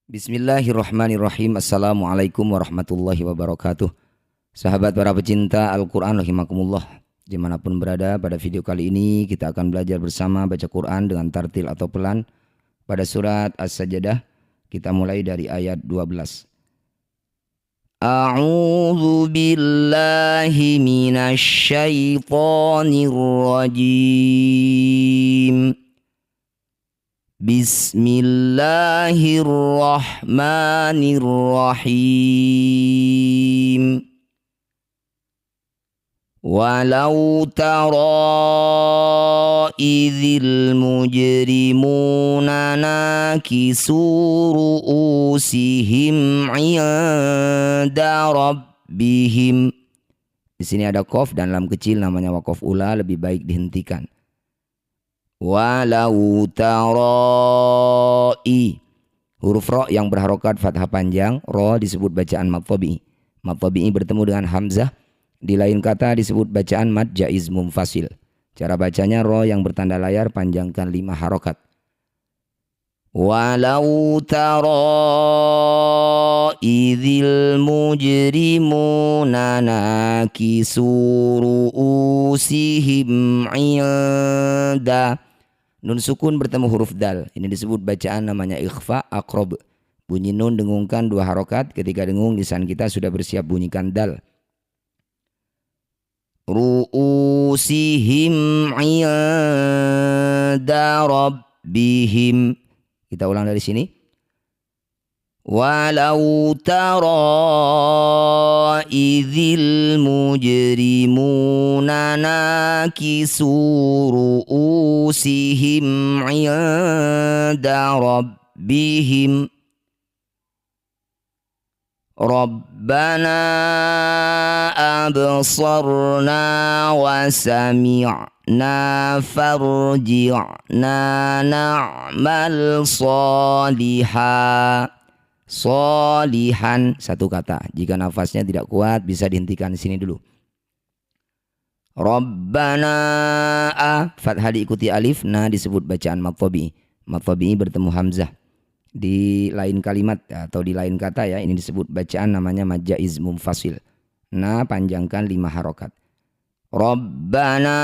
Bismillahirrahmanirrahim. Assalamualaikum warahmatullahi wabarakatuh. Sahabat para pecinta Al-Quran rahimakumullah, dimanapun berada, pada video kali ini kita akan belajar bersama baca Quran dengan tartil atau pelan pada surat As-Sajdah. Kita mulai dari ayat 12. A'udzu billahi minasy syaithanir rajim. Bismillahirrahmanirrahim. Walau tara idzil mujrimuna nakisu ru'usihim 'inda rabbihim. Di sini ada qaf dan lam kecil, namanya waqaf ula, lebih baik dihentikan. Walau tarai, huruf ro yang berharokat fathah panjang, ro disebut bacaan mad tabi'i. Mad tabi'i bertemu dengan hamzah, di lain kata disebut bacaan mad jaiz munfasil. Cara bacanya ro yang bertanda layar panjangkan 5 harokat. Walau tara idzil mujrimuna nakisu ru'usihim 'inda. Nun sukun bertemu huruf dal. Ini disebut bacaan namanya ikhfa aqrab. Bunyi nun dengungkan 2 harokat. Ketika dengung lisan kita sudah bersiap bunyikan dal. Ru'usihim 'inda rabbihim. Kita ulang dari sini. Walau tara idzil mujrimuna nakisu ru'usihim 'inda rabbihim. Rabbana absarna wa sami'na farji'na na'mal salihan. Solihan satu kata. Jika nafasnya tidak kuat bisa dihentikan di sini dulu. Rabbana a fathah diikuti alif, na disebut bacaan mad tabi'i. Mad tabi'i bertemu hamzah di lain kalimat atau di lain kata ya. Ini disebut bacaan namanya mad jaiz munfasil. Na panjangkan 5 harokat. Rabbana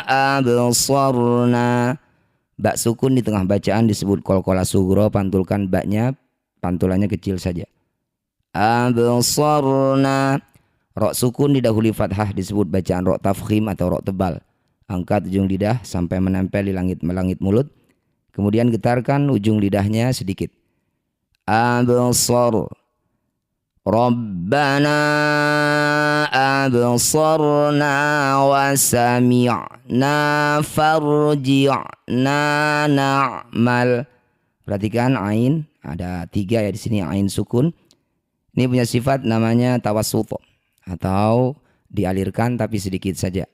absarna. Bak sukun di tengah bacaan disebut qalqalah sugro, pantulkan baknya, pantulannya kecil saja. Absarna. Ro sukun didahului fathah disebut bacaan ro tafkhim atau ro tebal. Angkat ujung lidah sampai menempel di langit mulut. Kemudian getarkan ujung lidahnya sedikit. Absar. Rabbana absarna wa sami'na farji'na na'mal. Perhatikan ain ada 3 ya di sini, ain sukun. Ini punya sifat namanya tawassut atau dialirkan tapi sedikit saja.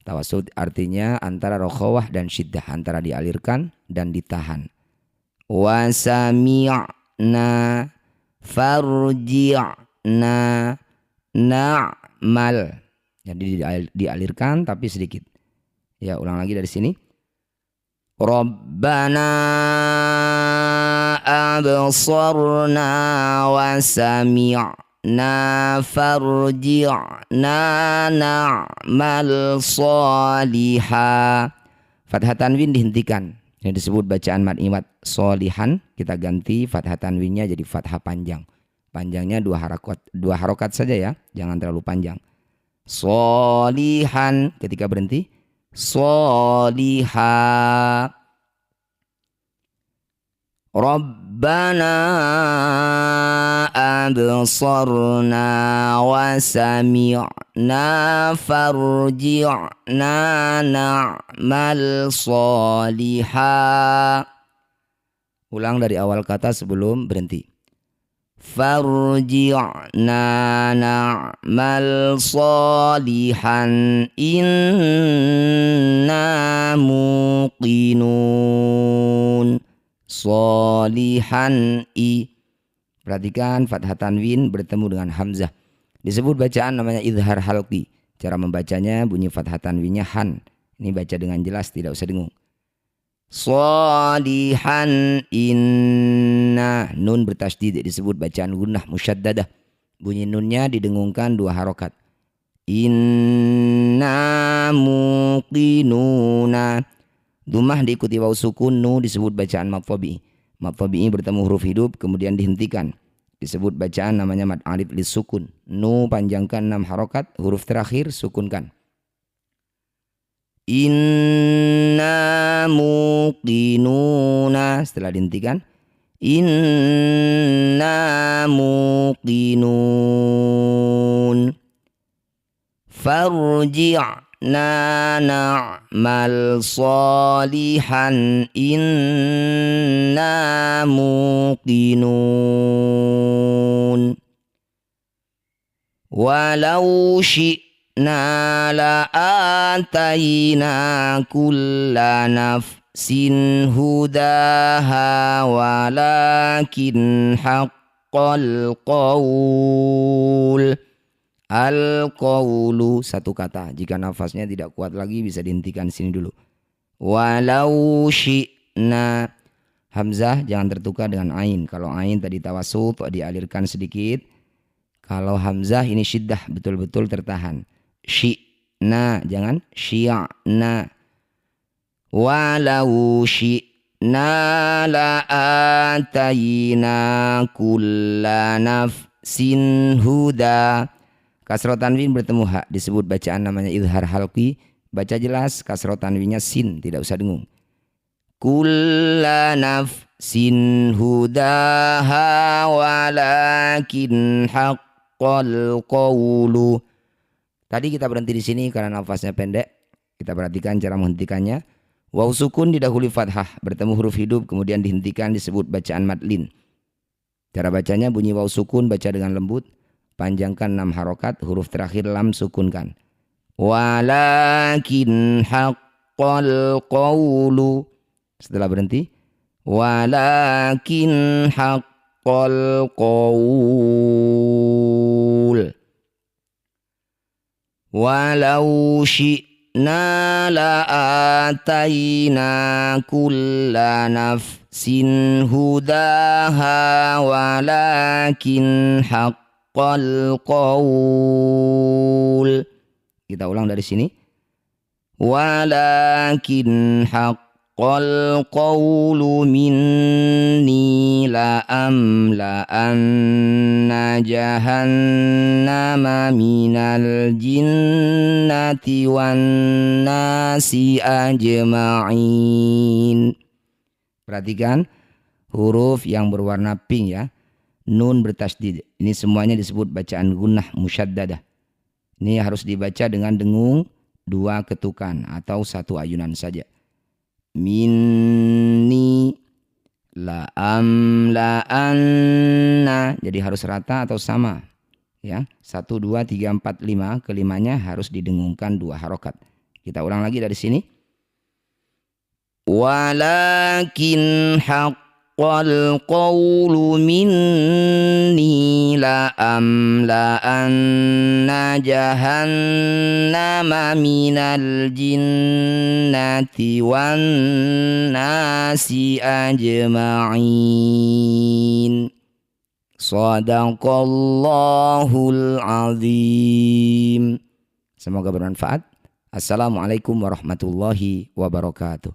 Tawassut artinya antara rokhawah dan syiddah, antara dialirkan dan ditahan. Wa sami'na farji'na na'mal. Jadi dialirkan tapi sedikit. Ya, ulang lagi dari sini. Rabbana absarna wa sami'na farji'na na'mal salihan. Fathah tanwin dihentikan. Yang disebut bacaan mad iwad solihan, kita ganti fathah tanwinnya jadi fathah panjang. Panjangnya 2 harokat saja ya, jangan terlalu panjang. Solihan, ketika berhenti soliha. Rabbana absarna wa sami'na farji'na na'mal salihan. Ulang dari awal kata sebelum berhenti. Farji'na na'mal salihan inna muqinun. Solihan i. Perhatikan fathah tanwin bertemu dengan hamzah. Disebut bacaan namanya idhar halqi. Cara membacanya bunyi fathah tanwinnya han. Ini baca dengan jelas, tidak usah dengung. Shalihan inna. Nun bertasydid disebut bacaan gunnah musyaddadah. Bunyi nunnya didengungkan 2 harokat. Inna muqinuna. Dhammah diikuti waw sukun, nu disebut bacaan mad tabi'i. Mad tabi'i bertemu huruf hidup kemudian dihentikan, disebut bacaan namanya mad alif lis sukun. Nu panjangkan 6 harokat, huruf terakhir sukunkan. Inna muqinuna. Setelah dihentikan, inna muqinun. Farji'na na'mal salihan inna muqinun. Walau syi'na la'atayna kulla nafsin hudaha walakin haqqal qaul. Al-qawlu 1 kata. Jika nafasnya tidak kuat lagi bisa dihentikan sini dulu. Walau syi'na. Hamzah jangan tertukar dengan ain. Kalau ain tadi tawassut dialirkan sedikit. Kalau hamzah ini syiddah, betul-betul tertahan. Syi'na, jangan syi'na. Walau syi'na la'atayna kulla nafsin huda. Kasroh tanwin bertemu hak, disebut bacaan namanya izhar halqi. Baca jelas, kasroh tanwinnya sin, tidak usah dengung. Kulla nafsin hudaha walakin haqqal qawlu. Tadi kita berhenti di sini karena nafasnya pendek. Kita perhatikan cara menghentikannya. Waw sukun didahului fathah, bertemu huruf hidup kemudian dihentikan, disebut bacaan madlin. Cara bacanya bunyi waw sukun, baca dengan lembut. Panjangkan 6 harokat, huruf terakhir lam sukunkan. Walakin haqqal qawlu. Setelah berhenti, walakin haqqal qaul. Walau syi'na la'atayna kulla nafsin hudaha walakin haqqal qaul. Kita ulang dari sini. Walakin haqqal qawlu minni la'amla'anna jahannama minal jinnati wan nasi ajma'in. Perhatikan huruf yang berwarna pink ya. Nun bertasydid. Ini semuanya disebut bacaan gunnah musyaddadah. Ini harus dibaca dengan dengung 2 ketukan atau 1 ayunan saja. Minni la'amla'anna. Jadi harus rata atau sama. Ya, 1, 2, 3, 4, 5. Kelimanya harus didengungkan 2 harokat. Kita ulang lagi dari sini. Walakin wal qawlu minni la'amla'anna jahannama minal jinnati wan nasi ajma'in. Shadaqallahul azim. Semoga bermanfaat. Assalamualaikum warahmatullahi wabarakatuh.